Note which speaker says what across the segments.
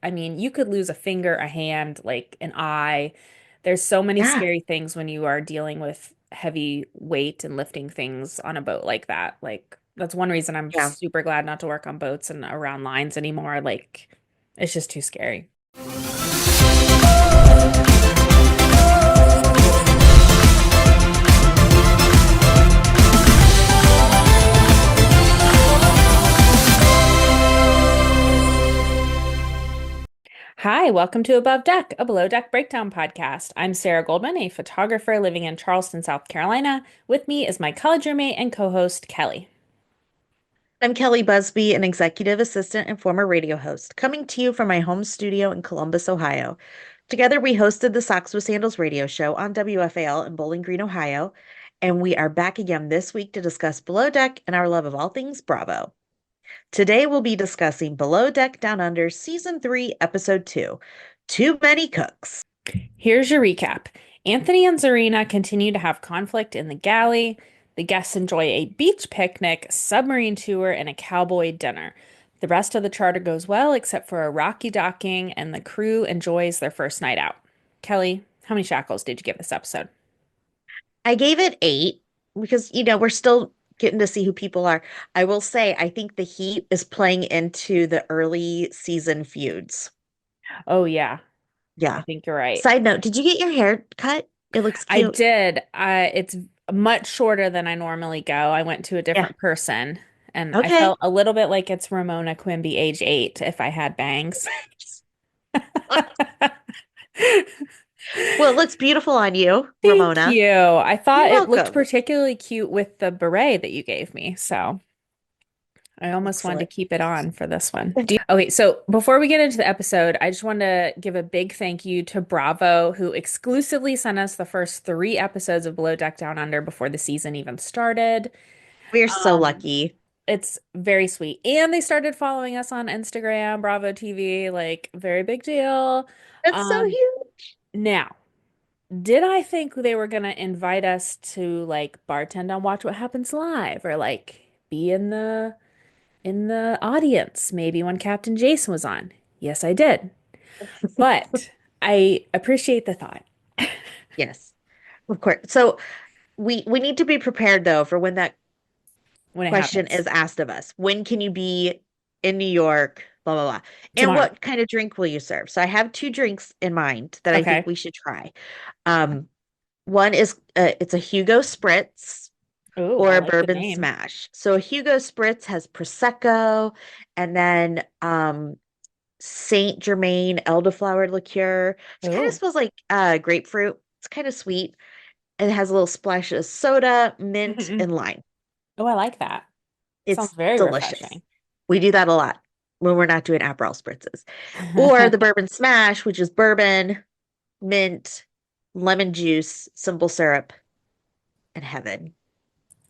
Speaker 1: I mean, you could lose a finger, a hand, like an eye. There's so many
Speaker 2: Yeah,
Speaker 1: scary things when you are dealing with heavy weight and lifting things on a boat like that. Like, that's one reason I'm
Speaker 2: yeah.
Speaker 1: super glad not to work on boats and around lines anymore. Like, it's just too scary. Hi, welcome to Above Deck, a below deck breakdown podcast. I'm Sarah Goldman, a photographer living in Charleston, South Carolina. With me is my college roommate and co-host, Kelly.
Speaker 2: I'm Kelly Busby, an executive assistant and former radio host, coming to you from my home studio in Columbus, Ohio. Together, we hosted the Socks with Sandals radio show on WFAL in Bowling Green, Ohio, and we are back again this week to discuss Below Deck and our love of all things Bravo. Today, we'll be discussing Below Deck Down Under Season 3, Episode 2, Too Many Cooks.
Speaker 1: Here's your recap. Anthony and Tzarina continue to have conflict in the galley. The guests enjoy a beach picnic, submarine tour, and a cowboy dinner. The rest of the charter goes well, except for a rocky docking, and the crew enjoys their first night out. Kelly, how many shackles did you give this episode?
Speaker 2: I gave it 8 because, we're still getting to see who people are. I will say, I think the heat is playing into the early season feuds.
Speaker 1: Oh, yeah, I
Speaker 2: Yeah.
Speaker 1: think you're right.
Speaker 2: Side note, did you get your hair cut? It looks
Speaker 1: I
Speaker 2: cute.
Speaker 1: did. It's much shorter than I normally go. I went to a
Speaker 2: Yeah.
Speaker 1: different person, and I
Speaker 2: Okay.
Speaker 1: felt a little bit like it's Ramona Quimby, age 8, if I had bangs.
Speaker 2: Well, it looks beautiful on you,
Speaker 1: Thank
Speaker 2: Ramona.
Speaker 1: you. I
Speaker 2: You're
Speaker 1: thought it looked
Speaker 2: welcome.
Speaker 1: particularly cute with the beret that you gave me, so I almost wanted to
Speaker 2: Excellent.
Speaker 1: keep it on for this one. Okay, so before we get into the episode, I just want to give a big thank you to Bravo, who exclusively sent us the first 3 episodes of Below Deck Down Under before the season even started.
Speaker 2: We're so
Speaker 1: Um,
Speaker 2: lucky.
Speaker 1: it's very sweet. And they started following us on Instagram, Bravo TV, like very big deal.
Speaker 2: That's so
Speaker 1: Um,
Speaker 2: huge.
Speaker 1: now, did I think they were gonna invite us to like bartend on Watch What Happens Live or like be in the audience maybe when Captain Jason was on? Yes, I did. But I appreciate the thought
Speaker 2: Yes, of course. So we need to be prepared though for when that
Speaker 1: when it
Speaker 2: question
Speaker 1: happens
Speaker 2: is asked of us. When can you be in New York? Blah blah blah. And
Speaker 1: tomorrow.
Speaker 2: what kind of drink will you serve? So I have 2 drinks in mind that I think
Speaker 1: Okay.
Speaker 2: we should try. Um, One is it's a Hugo Spritz
Speaker 1: Oh,
Speaker 2: or
Speaker 1: I
Speaker 2: a
Speaker 1: like the
Speaker 2: bourbon
Speaker 1: name.
Speaker 2: smash. So a Hugo Spritz has Prosecco and then Saint Germain elderflower liqueur. It kind of
Speaker 1: Oh.
Speaker 2: smells like grapefruit. It's kind of sweet. And it has a little splash of soda, mint,
Speaker 1: Mm-mm.
Speaker 2: and lime.
Speaker 1: Oh, I like that. Sounds
Speaker 2: It's
Speaker 1: very
Speaker 2: delicious.
Speaker 1: refreshing.
Speaker 2: We do that a lot when we're not doing Aperol spritzes. Or the bourbon smash, which is bourbon, mint, lemon juice, simple syrup, and heaven.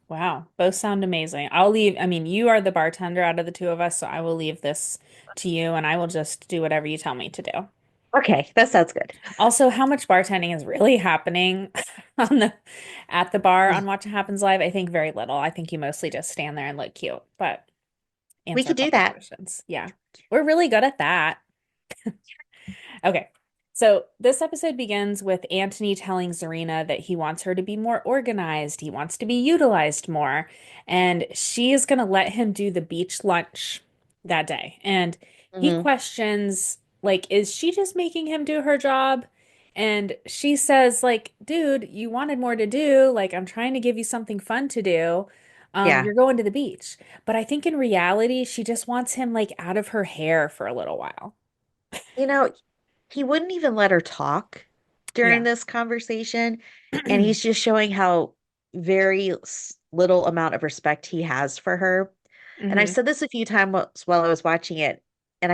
Speaker 1: Wow, both sound amazing. I'll leave, I mean, you are the bartender out of the two of us, so I will leave this to you and I will just do whatever you tell me to do.
Speaker 2: Okay, that sounds good.
Speaker 1: Also, how much bartending is really happening on the at the bar on Watch What Happens Live? I think very little. I think you mostly just stand there and look cute, but
Speaker 2: We
Speaker 1: answer a
Speaker 2: could do
Speaker 1: couple
Speaker 2: that.
Speaker 1: questions. Yeah. We're really good at that. Okay. So this episode begins with Anthony telling Zarina that he wants her to be more organized. He wants to be utilized more. And she is going to let him do the beach lunch that day. And he
Speaker 2: Hmm.
Speaker 1: questions, like, is she just making him do her job? And she says, like, dude, you wanted more to do. Like, I'm trying to give you something fun to do.
Speaker 2: Yeah.
Speaker 1: You're going to the beach. But I think in reality, she just wants him, like, out of her hair for a little while.
Speaker 2: You know, he wouldn't even let her talk during
Speaker 1: Yeah.
Speaker 2: this conversation. And he's just showing how very little amount of respect he has for her. And I've
Speaker 1: hmm
Speaker 2: said this a few times while I was watching it. And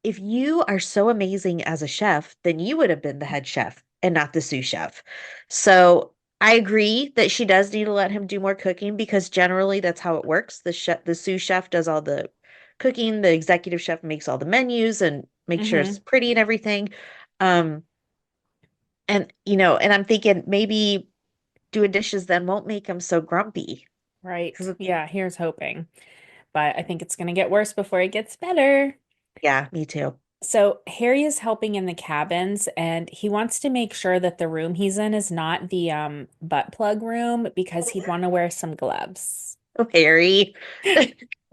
Speaker 2: if you are so amazing as a chef, then you would have been the head chef and not the sous chef. So I agree that she does need to let him do more cooking because generally that's how it works. The sous chef does all the cooking, the executive chef makes all the menus and makes sure it's
Speaker 1: hmm
Speaker 2: pretty and everything. Um, and I'm thinking maybe doing dishes then won't make him so grumpy.
Speaker 1: Right.
Speaker 2: 'Cause
Speaker 1: Yeah, here's hoping. But I think it's going to get worse before it gets better.
Speaker 2: yeah, me too.
Speaker 1: So Harry is helping in the cabins and he wants to make sure that the room he's in is not the butt plug room because he'd want to wear some gloves.
Speaker 2: Oh, Harry.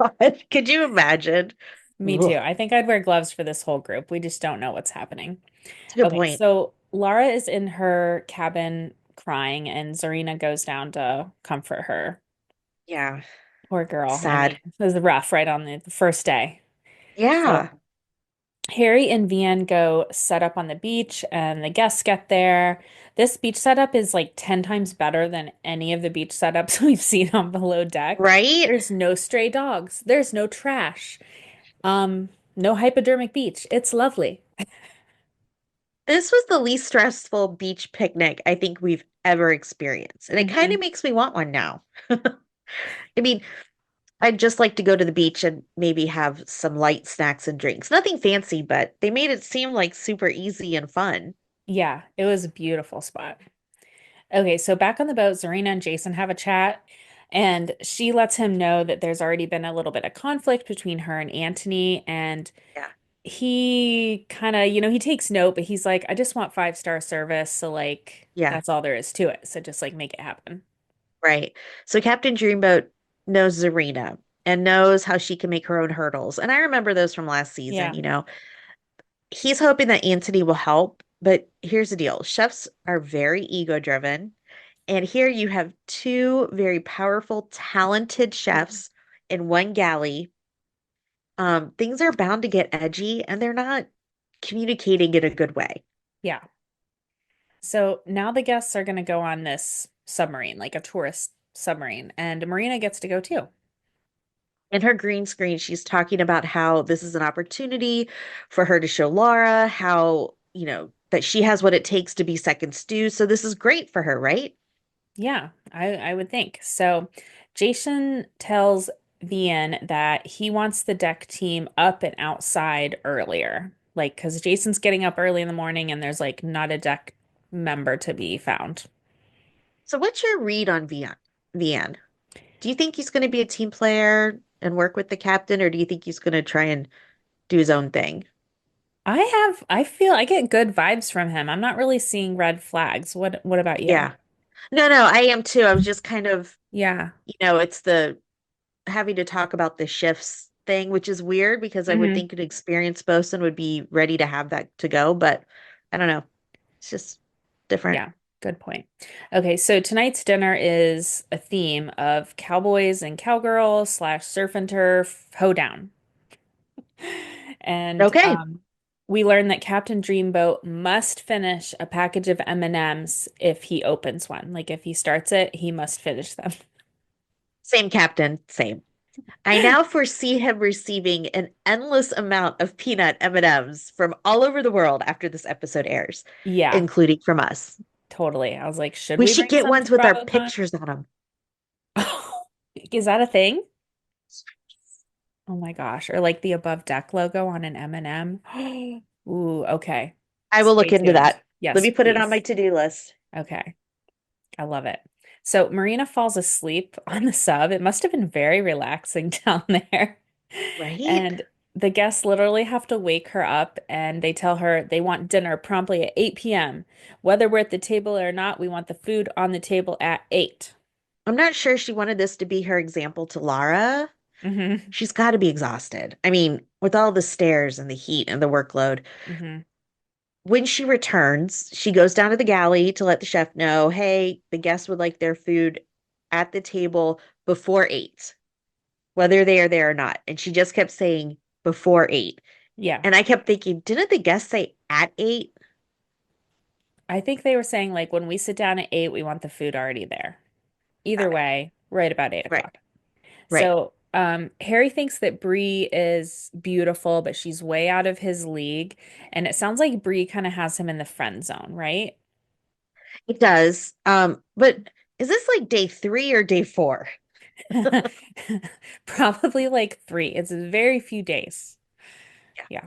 Speaker 2: God, could you imagine?
Speaker 1: Me too.
Speaker 2: Ugh,
Speaker 1: I think I'd wear gloves for this whole group. We just don't know what's happening.
Speaker 2: that's a good
Speaker 1: Okay,
Speaker 2: point.
Speaker 1: so Lara is in her cabin crying and Zarina goes down to comfort her.
Speaker 2: Yeah,
Speaker 1: Poor girl. I mean,
Speaker 2: sad.
Speaker 1: it was rough right on the first day. So
Speaker 2: Yeah,
Speaker 1: Harry and Vian go set up on the beach, and the guests get there. This beach setup is like 10 times better than any of the beach setups we've seen on below deck.
Speaker 2: right?
Speaker 1: There's no stray dogs, there's no trash, no hypodermic beach. It's lovely.
Speaker 2: This was the least stressful beach picnic I think we've ever experienced. And it kind of
Speaker 1: Hmm.
Speaker 2: makes me want one now. I mean, I'd just like to go to the beach and maybe have some light snacks and drinks. Nothing fancy, but they made it seem like super easy and fun.
Speaker 1: Yeah, it was a beautiful spot. Okay, so back on the boat, Zarina and Jason have a chat, and she lets him know that there's already been a little bit of conflict between her and Antony, and
Speaker 2: Yeah.
Speaker 1: he kind of, he takes note, but he's like, I just want 5-star service, so like
Speaker 2: Yeah,
Speaker 1: that's all there is to it. So just like make it happen.
Speaker 2: right. So Captain Dreamboat knows Tzarina and knows how she can make her own hurdles. And I remember those from last season,
Speaker 1: Yeah.
Speaker 2: you know. He's hoping that Antony will help, but here's the deal. Chefs are very ego driven. And here you have two very powerful, talented chefs in one galley. Things are bound to get edgy and they're not communicating in a good way.
Speaker 1: Yeah. So now the guests are going to go on this submarine, like a tourist submarine, and Marina gets to go too.
Speaker 2: In her green screen, she's talking about how this is an opportunity for her to show Laura how, that she has what it takes to be second stew. So this is great for her, right?
Speaker 1: Yeah, I would think. So Jason tells Vian that he wants the deck team up and outside earlier. Like, because Jason's getting up early in the morning and there's like not a deck member to be found.
Speaker 2: So what's your read on Vian? Do you think he's going to be a team player and work with the captain, or do you think he's going to try and do his own thing?
Speaker 1: I feel I get good vibes from him. I'm not really seeing red flags. What about you?
Speaker 2: Yeah. No, I am too. I was just kind of,
Speaker 1: Yeah.
Speaker 2: it's the having to talk about the shifts thing, which is weird because I would
Speaker 1: Hmm.
Speaker 2: think an experienced bosun would be ready to have that to go, but I don't know. It's just different.
Speaker 1: Yeah. Good point. Okay, so tonight's dinner is a theme of cowboys and cowgirls slash surf and turf hoedown. And
Speaker 2: Okay.
Speaker 1: we learn that Captain Dreamboat must finish a package of M&Ms if he opens one. Like if he starts it, he must finish them.
Speaker 2: Same captain, same. I now foresee him receiving an endless amount of peanut M&Ms from all over the world after this episode airs,
Speaker 1: Yeah,
Speaker 2: including from us.
Speaker 1: totally. I was like, should
Speaker 2: We
Speaker 1: we
Speaker 2: should
Speaker 1: bring
Speaker 2: get
Speaker 1: some
Speaker 2: ones
Speaker 1: to
Speaker 2: with our
Speaker 1: BravoCon?
Speaker 2: pictures on them.
Speaker 1: Is that a thing? Oh my gosh. Or like the above deck logo on an M&M. Ooh, okay.
Speaker 2: I will
Speaker 1: Stay
Speaker 2: look into
Speaker 1: tuned.
Speaker 2: that. Let
Speaker 1: Yes,
Speaker 2: me put it on my
Speaker 1: please.
Speaker 2: to-do list.
Speaker 1: Okay. I love it. So Marina falls asleep on the sub. It must have been very relaxing down there.
Speaker 2: Right?
Speaker 1: And the guests literally have to wake her up and they tell her they want dinner promptly at 8 p.m. Whether we're at the table or not, we want the food on the table at 8.
Speaker 2: I'm not sure she wanted this to be her example to Lara.
Speaker 1: Hmm.
Speaker 2: She's got to be exhausted. I mean, with all the stairs and the heat and the workload.
Speaker 1: Hmm.
Speaker 2: When she returns, she goes down to the galley to let the chef know, hey, the guests would like their food at the table before 8, whether they are there or not. And she just kept saying before 8.
Speaker 1: Yeah.
Speaker 2: And I kept thinking, didn't the guests say at 8?
Speaker 1: I think they were saying like when we sit down at 8, we want the food already there. Either
Speaker 2: Got it.
Speaker 1: way, right about 8
Speaker 2: Right,
Speaker 1: o'clock.
Speaker 2: right.
Speaker 1: So, Harry thinks that Bree is beautiful, but she's way out of his league. And it sounds like Bree kind of has him in the friend zone, right?
Speaker 2: It does. But is this like day 3 or day 4?
Speaker 1: Probably like 3. It's very few days.
Speaker 2: Yeah.
Speaker 1: Yeah.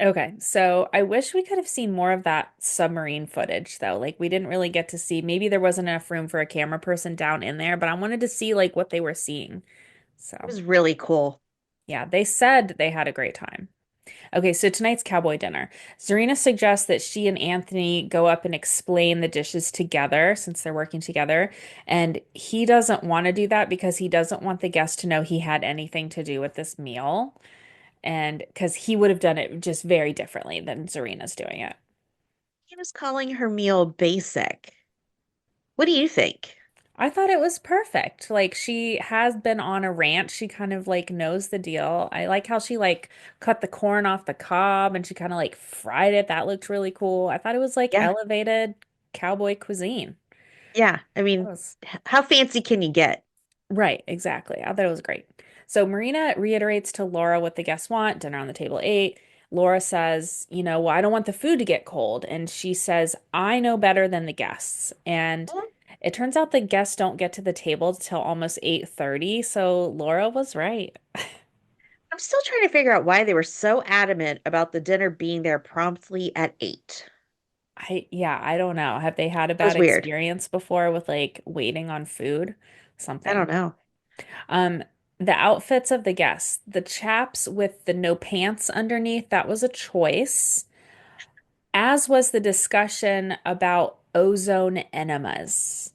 Speaker 1: Okay. So I wish we could have seen more of that submarine footage, though. Like we didn't really get to see, maybe there wasn't enough room for a camera person down in there, but I wanted to see like what they were seeing.
Speaker 2: It
Speaker 1: So
Speaker 2: was really cool.
Speaker 1: yeah, they said they had a great time. Okay, so tonight's cowboy dinner. Tzarina suggests that she and Anthony go up and explain the dishes together since they're working together. And he doesn't want to do that because he doesn't want the guests to know he had anything to do with this meal. And because he would have done it just very differently than Zarina's doing it.
Speaker 2: He was calling her meal basic. What do you think?
Speaker 1: I thought it was perfect. Like she has been on a ranch. She kind of like knows the deal. I like how she like cut the corn off the cob and she kind of like fried it. That looked really cool. I thought it was like
Speaker 2: Yeah.
Speaker 1: elevated cowboy cuisine.
Speaker 2: Yeah. I
Speaker 1: That
Speaker 2: mean,
Speaker 1: was
Speaker 2: how fancy can you get?
Speaker 1: right, exactly. I thought it was great. So Marina reiterates to Laura what the guests want, dinner on the table 8. Laura says, well, I don't want the food to get cold. And she says, I know better than the guests. And it turns out the guests don't get to the table till almost 8:30, so Laura was right.
Speaker 2: I'm still trying to figure out why they were so adamant about the dinner being there promptly at 8.
Speaker 1: Yeah, I don't know. Have they had a
Speaker 2: That was
Speaker 1: bad
Speaker 2: weird.
Speaker 1: experience before with like waiting on food?
Speaker 2: I don't
Speaker 1: Something.
Speaker 2: know.
Speaker 1: Um, the outfits of the guests, the chaps with the no pants underneath, that was a choice, as was the discussion about ozone enemas.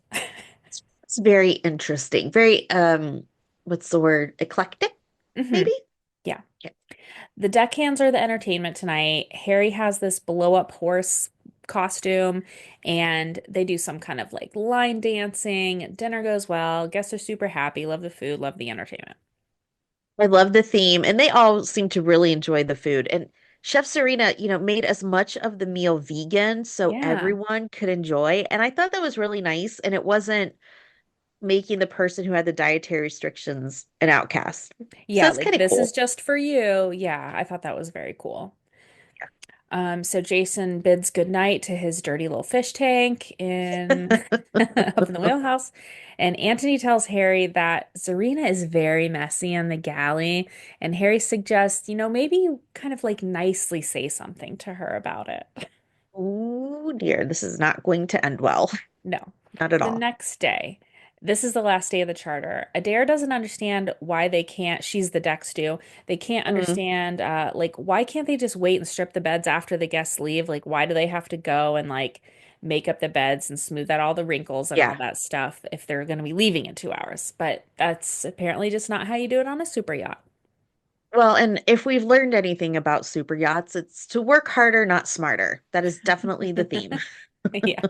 Speaker 2: It's very interesting. Very, what's the word? Eclectic,
Speaker 1: hmm
Speaker 2: maybe?
Speaker 1: Yeah.
Speaker 2: Yeah.
Speaker 1: The deckhands are the entertainment tonight. Harry has this blow up horse costume and they do some kind of like line dancing. Dinner goes well. Guests are super happy, love the food, love the entertainment.
Speaker 2: I love the theme, and they all seem to really enjoy the food. And Chef Serena, made as much of the meal vegan so
Speaker 1: Yeah.
Speaker 2: everyone could enjoy. And I thought that was really nice. And it wasn't making the person who had the dietary restrictions an outcast. So
Speaker 1: Yeah,
Speaker 2: it's
Speaker 1: like
Speaker 2: kind of
Speaker 1: this is
Speaker 2: cool.
Speaker 1: just for you. Yeah, I thought that was very cool. So Jason bids goodnight to his dirty little fish tank in up in the wheelhouse. And Anthony tells Harry that Tzarina is very messy in the galley. And Harry suggests, maybe you kind of like nicely say something to her about it.
Speaker 2: Oh dear, this is not going to end well.
Speaker 1: No.
Speaker 2: Not at
Speaker 1: The
Speaker 2: all.
Speaker 1: next day, this is the last day of the charter. Adair doesn't understand why they can't, she's the deck stew. They can't
Speaker 2: Mm,
Speaker 1: understand, like, why can't they just wait and strip the beds after the guests leave? Like, why do they have to go and, like, make up the beds and smooth out all the wrinkles and all
Speaker 2: yeah.
Speaker 1: that stuff if they're going to be leaving in 2 hours? But that's apparently just not how you do it on a super yacht.
Speaker 2: Well, and if we've learned anything about super yachts, it's to work harder, not smarter. That is definitely the theme.
Speaker 1: Yeah.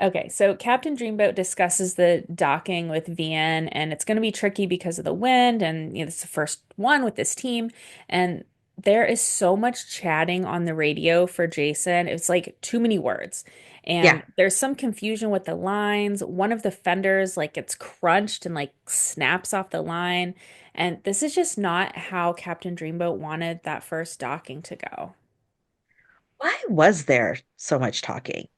Speaker 1: Okay, so Captain Dreamboat discusses the docking with Vian, and it's going to be tricky because of the wind, and it's the first one with this team, and there is so much chatting on the radio for Jason. It's like too many words,
Speaker 2: Yeah.
Speaker 1: and there's some confusion with the lines. One of the fenders like gets crunched and like snaps off the line, and this is just not how Captain Dreamboat wanted that first docking to go.
Speaker 2: Why was there so much talking?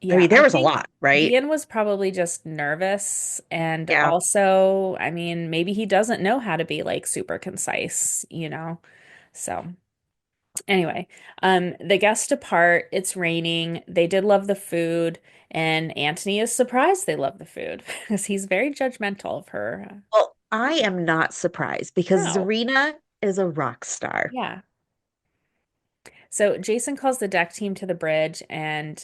Speaker 2: I
Speaker 1: Yeah,
Speaker 2: mean,
Speaker 1: I
Speaker 2: there was a
Speaker 1: think
Speaker 2: lot, right?
Speaker 1: Vian was probably just nervous. And
Speaker 2: Yeah.
Speaker 1: also, I mean, maybe he doesn't know how to be like super concise. So anyway, the guests depart. It's raining. They did love the food. And Anthony is surprised they love the food because he's very judgmental of her.
Speaker 2: Well, I am not surprised because
Speaker 1: No.
Speaker 2: Zarina is a rock star.
Speaker 1: Yeah. So Jason calls the deck team to the bridge and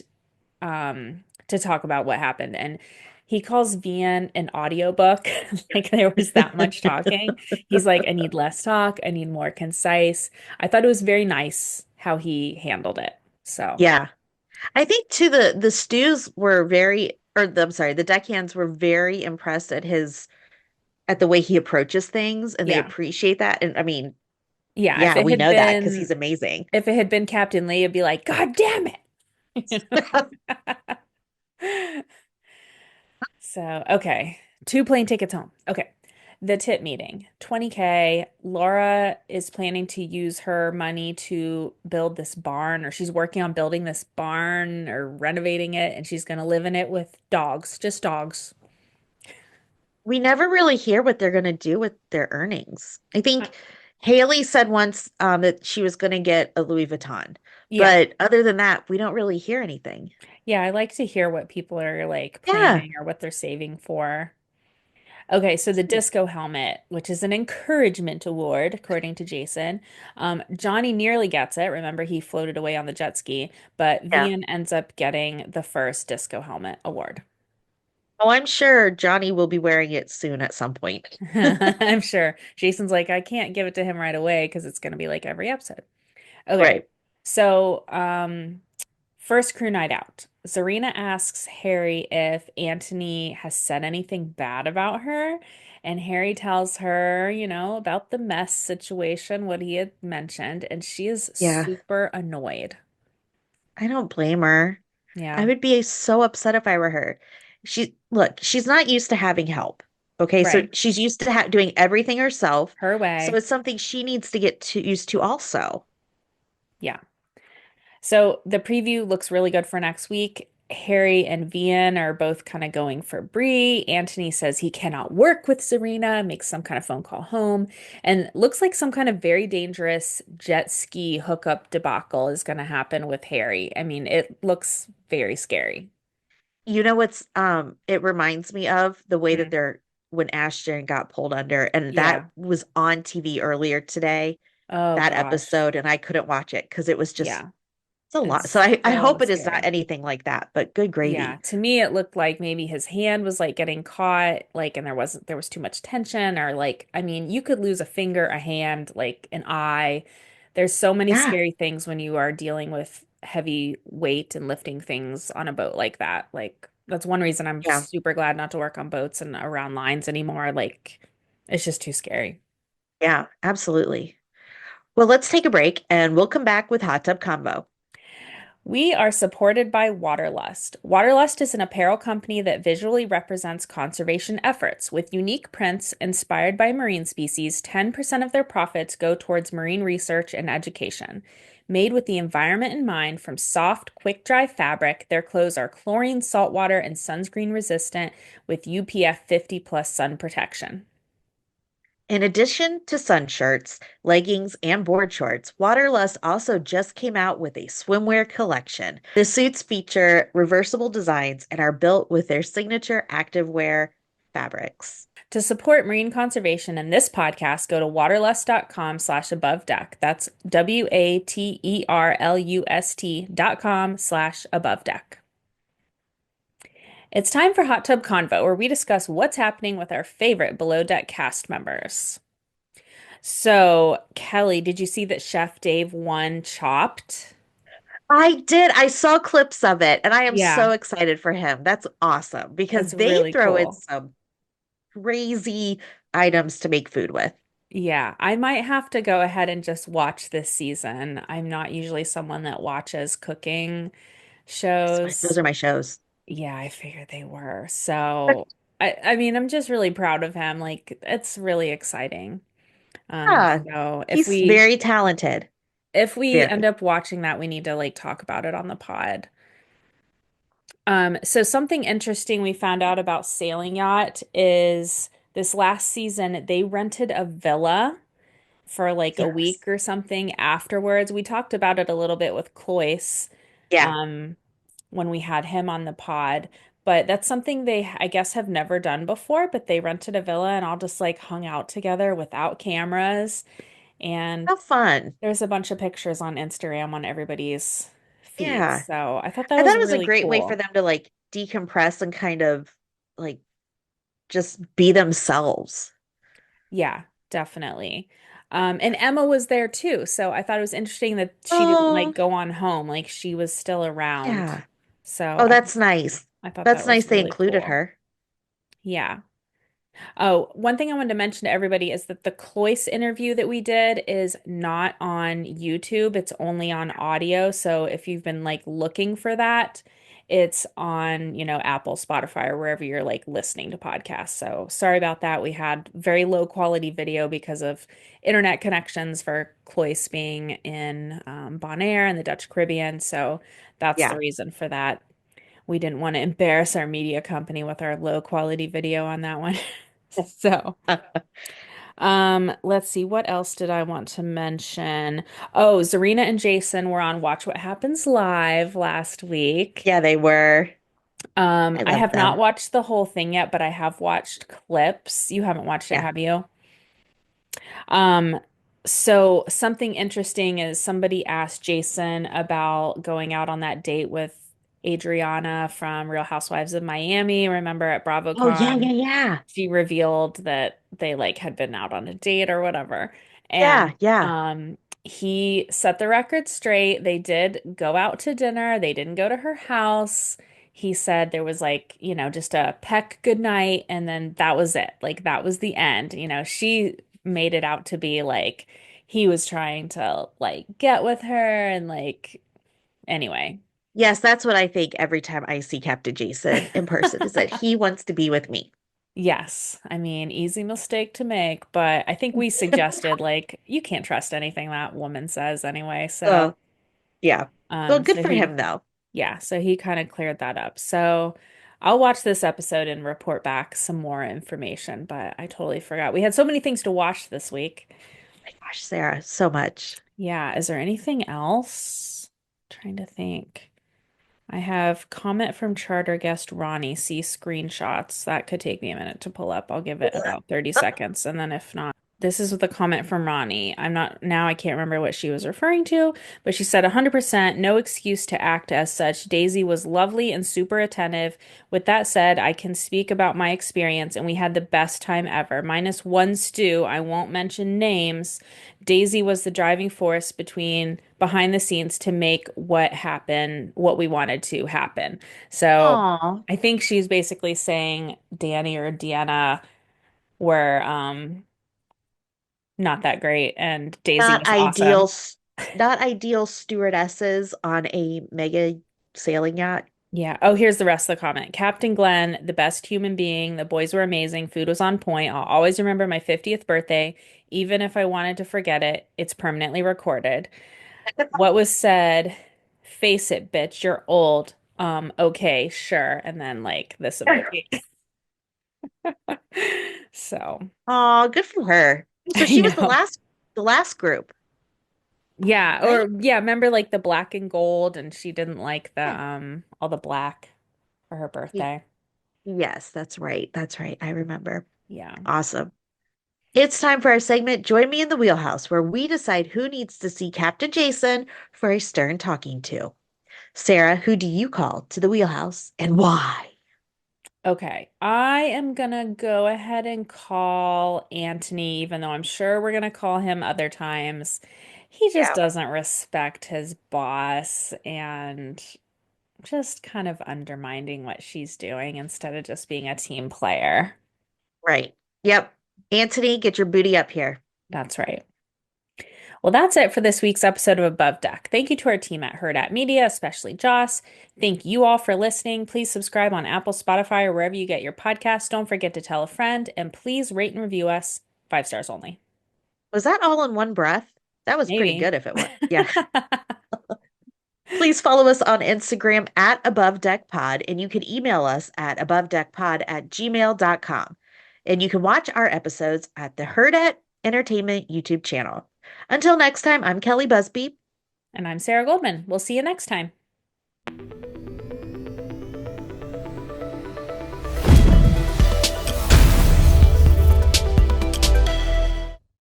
Speaker 1: to talk about what happened. And he calls Vian an audiobook. Like there was that much talking. He's like, I need less talk. I need more concise. I thought it was very nice how he handled it. So,
Speaker 2: Yeah. I think too the stews were very I'm sorry, the deckhands were very impressed at the way he approaches things and they
Speaker 1: yeah.
Speaker 2: appreciate that. And I mean,
Speaker 1: Yeah,
Speaker 2: yeah, we know that because he's amazing.
Speaker 1: if it had been Captain Lee, it'd be like, God damn it. You know? So, okay. 2 plane tickets home. Okay. The tip meeting, 20K. Laura is planning to use her money to build this barn, or she's working on building this barn or renovating it, and she's going to live in it with dogs, just dogs.
Speaker 2: We never really hear what they're going to do with their earnings. I
Speaker 1: Uh,
Speaker 2: think Haley said once that she was going to get a Louis Vuitton,
Speaker 1: Yeah.
Speaker 2: but other than that, we don't really hear anything.
Speaker 1: Yeah, I like to hear what people are like
Speaker 2: Yeah.
Speaker 1: planning or what they're saving for. Okay, so the disco helmet, which is an encouragement award, according to Jason. Johnny nearly gets it. Remember, he floated away on the jet ski, but
Speaker 2: Yeah.
Speaker 1: Vian ends up getting the first disco helmet award.
Speaker 2: Oh, I'm sure Johnny will be wearing it soon at some point.
Speaker 1: I'm sure. Jason's like, I can't give it to him right away because it's going to be like every episode. Okay,
Speaker 2: Right.
Speaker 1: so first crew night out. Tzarina asks Harry if Anthony has said anything bad about her, and Harry tells her, about the mess situation, what he had mentioned, and she is
Speaker 2: Yeah.
Speaker 1: super annoyed.
Speaker 2: I don't blame her. I
Speaker 1: Yeah,
Speaker 2: would be so upset if I were her. Look, she's not used to having help. Okay, so
Speaker 1: right.
Speaker 2: she's used to doing everything herself.
Speaker 1: Her
Speaker 2: So
Speaker 1: way.
Speaker 2: it's something she needs to get used to also.
Speaker 1: Yeah. So the preview looks really good for next week. Harry and Vian are both kind of going for Bree. Anthony says he cannot work with Serena, makes some kind of phone call home, and looks like some kind of very dangerous jet ski hookup debacle is going to happen with Harry. I mean, it looks very scary.
Speaker 2: You know what's it reminds me of the way that
Speaker 1: Hmm.
Speaker 2: they're when Ashton got pulled under, and that
Speaker 1: Yeah.
Speaker 2: was on TV earlier today,
Speaker 1: Oh
Speaker 2: that
Speaker 1: gosh.
Speaker 2: episode, and I couldn't watch it because it was just
Speaker 1: Yeah.
Speaker 2: it's a lot. So
Speaker 1: It's
Speaker 2: I
Speaker 1: so
Speaker 2: hope it is not
Speaker 1: scary.
Speaker 2: anything like that, but good
Speaker 1: Yeah,
Speaker 2: gravy.
Speaker 1: to me it looked like maybe his hand was like getting caught, like, and there was too much tension, or like, I mean, you could lose a finger, a hand, like an eye. There's so many
Speaker 2: Yeah,
Speaker 1: scary things when you are dealing with heavy weight and lifting things on a boat like that. Like, that's one reason I'm
Speaker 2: yeah,
Speaker 1: super glad not to work on boats and around lines anymore. Like, it's just too scary.
Speaker 2: yeah, absolutely. Well, let's take a break and we'll come back with Hot Tub Combo.
Speaker 1: We are supported by Waterlust. Waterlust is an apparel company that visually represents conservation efforts. With unique prints inspired by marine species, 10% of their profits go towards marine research and education. Made with the environment in mind, from soft, quick dry fabric, their clothes are chlorine, saltwater, and sunscreen resistant with UPF 50 plus sun protection.
Speaker 2: In addition to sun shirts, leggings, and board shorts, Waterlust also just came out with a swimwear collection. The suits feature reversible designs and are built with their signature activewear fabrics.
Speaker 1: To support marine conservation and this podcast, go to waterlust.com/above deck. That's waterlust.com/above deck. It's time for Hot Tub Convo, where we discuss what's happening with our favorite below deck cast members. So, Kelly, did you see that Chef Dave won Chopped?
Speaker 2: I did. I saw clips of it and I am so
Speaker 1: Yeah,
Speaker 2: excited for him. That's awesome because
Speaker 1: it's
Speaker 2: they
Speaker 1: really
Speaker 2: throw in
Speaker 1: cool.
Speaker 2: some crazy items to make food with.
Speaker 1: Yeah, I might have to go ahead and just watch this season. I'm not usually someone that watches cooking
Speaker 2: Those
Speaker 1: shows.
Speaker 2: are my shows.
Speaker 1: Yeah, I figured they were. So, I mean, I'm just really proud of him. Like, it's really exciting.
Speaker 2: Yeah,
Speaker 1: So if
Speaker 2: he's
Speaker 1: we
Speaker 2: very talented.
Speaker 1: if we end
Speaker 2: Very.
Speaker 1: up watching that, we need to like talk about it on the pod. So something interesting we found out about Sailing Yacht is this last season they rented a villa for like a
Speaker 2: Yes.
Speaker 1: week or something afterwards. We talked about it a little bit with Cloyce,
Speaker 2: Yeah.
Speaker 1: um, when we had him on the pod. But that's something they, I guess, have never done before. But they rented a villa and all just like hung out together without cameras. And
Speaker 2: How fun.
Speaker 1: there's a bunch of pictures on Instagram on everybody's feeds.
Speaker 2: Yeah.
Speaker 1: So I thought that
Speaker 2: I thought
Speaker 1: was
Speaker 2: it was a
Speaker 1: really
Speaker 2: great way for
Speaker 1: cool.
Speaker 2: them to like decompress and kind of like just be themselves.
Speaker 1: Yeah, definitely. And Emma was there too. So I thought it was interesting that she didn't like
Speaker 2: Oh,
Speaker 1: go on home, like she was still around.
Speaker 2: yeah.
Speaker 1: So
Speaker 2: Oh, that's nice.
Speaker 1: I thought
Speaker 2: That's
Speaker 1: that
Speaker 2: nice
Speaker 1: was
Speaker 2: they
Speaker 1: really
Speaker 2: included
Speaker 1: cool.
Speaker 2: her.
Speaker 1: Yeah. Oh, one thing I wanted to mention to everybody is that the Cloyce interview that we did is not on YouTube. It's only on audio. So if you've been like looking for that, it's on, Apple, Spotify, or wherever you're like listening to podcasts. So sorry about that. We had very low quality video because of internet connections for Cloyce being in Bonaire and the Dutch Caribbean. So that's the
Speaker 2: Yeah.
Speaker 1: reason for that. We didn't want to embarrass our media company with our low quality video on that one. So, let's see, what else did I want to mention? Oh, Tzarina and Jason were on Watch What Happens Live last week.
Speaker 2: Yeah, they were. I
Speaker 1: I
Speaker 2: love
Speaker 1: have not
Speaker 2: them.
Speaker 1: watched the whole thing yet, but I have watched clips. You haven't watched it,
Speaker 2: Yeah.
Speaker 1: have you? Um, so something interesting is somebody asked Jason about going out on that date with Adriana from Real Housewives of Miami. Remember at
Speaker 2: Oh, yeah,
Speaker 1: BravoCon,
Speaker 2: yeah, yeah.
Speaker 1: she revealed that they like had been out on a date or whatever.
Speaker 2: Yeah,
Speaker 1: And
Speaker 2: yeah.
Speaker 1: he set the record straight. They did go out to dinner. They didn't go to her house. He said there was like, just a peck goodnight and then that was it. Like that was the end. She made it out to be like he was trying to like get with her and like anyway.
Speaker 2: Yes, that's what I think every time I see Captain Jason in person is that he wants to be with me.
Speaker 1: Yes, I mean, easy mistake to make, but I think we suggested like you can't trust anything that woman says anyway. So,
Speaker 2: Oh, yeah. Well, good
Speaker 1: so
Speaker 2: for him though.
Speaker 1: yeah, so he kind of cleared that up. So I'll watch this episode and report back some more information, but I totally forgot. We had so many things to watch this week.
Speaker 2: My gosh, Sarah, so much.
Speaker 1: Yeah, is there anything else? Trying to think. I have comment from charter guest Ronnie. See screenshots. That could take me a minute to pull up. I'll give it about 30 seconds. And then if not, this is the comment from Ronnie. I can't remember what she was referring to, but she said 100% no excuse to act as such. Daisy was lovely and super attentive. With that said, I can speak about my experience and we had the best time ever. Minus one stew. I won't mention names. Daisy was the driving force behind the scenes to make what we wanted to happen. So
Speaker 2: Aw,
Speaker 1: I think she's basically saying Danny or Deanna were not that great and Daisy
Speaker 2: not
Speaker 1: was
Speaker 2: ideal,
Speaker 1: awesome.
Speaker 2: not ideal stewardesses on a mega sailing yacht.
Speaker 1: Yeah. Oh, here's the rest of the comment. Captain Glenn, the best human being. The boys were amazing. Food was on point. I'll always remember my 50th birthday. Even if I wanted to forget it, it's permanently recorded. What was said, face it, bitch, you're old. Okay, sure. And then like this emoji. So,
Speaker 2: Oh, good for her. So
Speaker 1: I
Speaker 2: she was
Speaker 1: know.
Speaker 2: the last group,
Speaker 1: Yeah,
Speaker 2: right?
Speaker 1: or yeah, remember like the black and gold and she didn't like the
Speaker 2: Yeah.
Speaker 1: all the black for her
Speaker 2: Y-
Speaker 1: birthday.
Speaker 2: Yes, that's right. That's right. I remember.
Speaker 1: Yeah.
Speaker 2: Awesome. It's time for our segment, Join Me in the Wheelhouse, where we decide who needs to see Captain Jason for a stern talking to. Sarah, who do you call to the wheelhouse and why?
Speaker 1: Okay, I am gonna go ahead and call Anthony, even though I'm sure we're gonna call him other times. He just
Speaker 2: Yeah.
Speaker 1: doesn't respect his boss and just kind of undermining what she's doing instead of just being a team player.
Speaker 2: Right. Yep. Anthony, get your booty up here.
Speaker 1: That's right. Well, that's it for this week's episode of Above Deck. Thank you to our team at Hurrdat Media, especially Joss. Thank you all for listening. Please subscribe on Apple, Spotify, or wherever you get your podcasts. Don't forget to tell a friend, and please rate and review us 5 stars only.
Speaker 2: Was that all in one breath? That was pretty
Speaker 1: Maybe.
Speaker 2: good if it was. Yeah. Please follow us on Instagram at abovedeckpod, and you can email us at abovedeckpod@gmail.com. And you can watch our episodes at the Hurrdat Entertainment YouTube channel. Until next time, I'm Kelli Busby.
Speaker 1: And I'm Sarah Goldman. We'll see you next time.